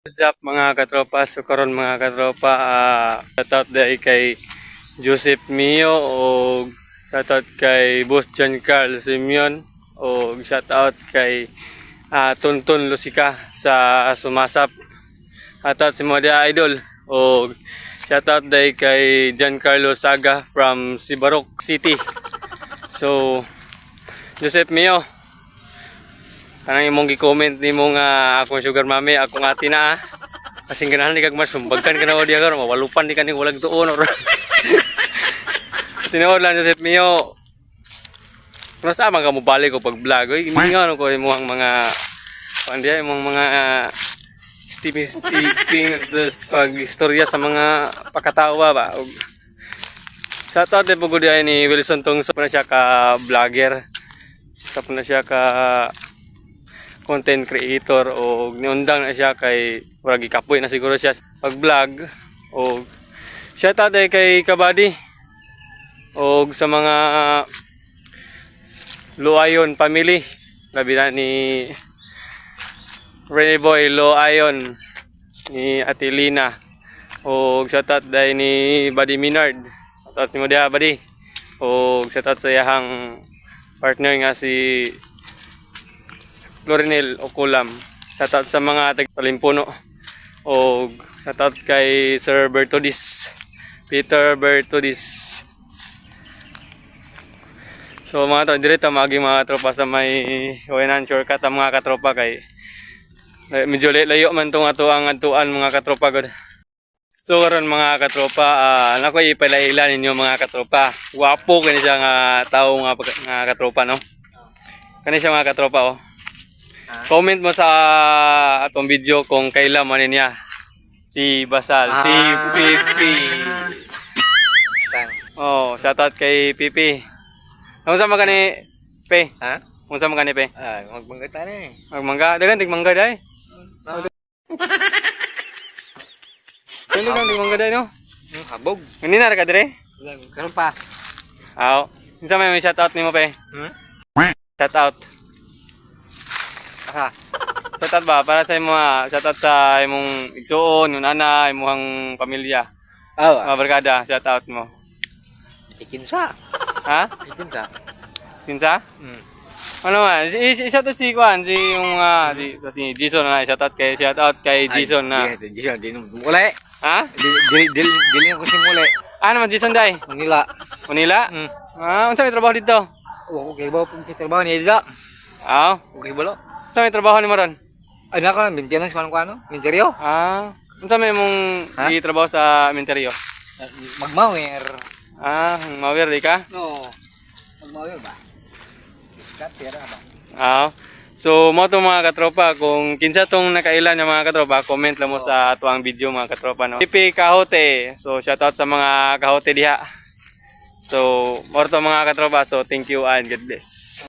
What's up mga katropa? So karon mga katropa, shoutout dahil kay Joseph Mio o shoutout kay Boss John Carl Simeon o shoutout kay Tonton Lucica sa Sumasap. Shoutout si mga idol o shoutout dahil kay Giancarlo Saga from Sibarok City. So Joseph Mio, kanang imong gi-comment nimo nga akong sugar mommy, akong ati na kasing ganahan ni kag mas sumbagkan ka na o diya karon mawalupan di kaning walang tuon or tinuod lang Joseph Mio. Kuno sa man ka mo balik ko pag vlog oy gimingaw ko imong mga pandiya imong mga steeping pag istorya sa mga pakatawa ba. Shoutout din po gud ni Wilson Tong sa na siya ka vlogger. Sa na siya ka content creator o niundang na siya kay wala gikapoy na siguro siya pag vlog o shoutout day kay Kabady o sa mga Loayon family labi na ni Rene Boy Loayon ni Atilina o shoutout day ni Buddy Minard, shoutout mo dia Buddy o shoutout sa iyang partner nga si Florinel Okulam. Shoutout sa mga taga-Salimpuno o shoutout kay Sir Bertodis, Peter Bertodis. So mga direto maging mga tropa sa may Wayanan shortcut ang mga katropa kay medyo layo man tong ato ang adtuan mga katropa god. So karon mga katropa, nako ipalaila ninyo mga katropa. Wapo kani siya nga tawo nga katropa no. Kani siya mga katropa oh. Comment mo sa atong video kung kailan man niya si Basal, si Pipi. Oh, shoutout kay Pipi. Unsa man kani Pe? Ha? Unsa man kani Pe? Magmangga ta ni. Magmangga, dagan tigmangga dai. Dagan tigmangga dai no. Habog. Ngani na ka dire? Karon pa. Aw. Unsa may shoutout nimo Pe? Shoutout. Shoutout ba para sa imo shoutout sa imong igsuon, yung nana, imong pamilya. Mga barkada, shoutout mo. Si Kinsa. Ha? Si Kinsa. Kinsa? Ano man, isa to si Kwan, si yung si Jason na shoutout kay Jason na. Jason din muli. Ha? Dili ko si muli. Ano man Jason dai? Manila. Manila? Unsa may trabaho dito? Okay ba pung trabaho ni Ida? Aw. Okay ba lo? Unsa may trabaho nimo ron? Ano ka maintenance ko ano? Minteryo? Unsa may mong gitrabaho sa inventaryo? Magmawer. Mawir di ka? No. Magmawer ba? Katira ba? So mo to mga katropa, kung kinsa tong nakailan ng mga katropa, comment lang mo sa atuang video mga katropa no. Pipi Kahote. So shoutout sa mga kahote diha. So mo to mga katropa, so thank you and God bless.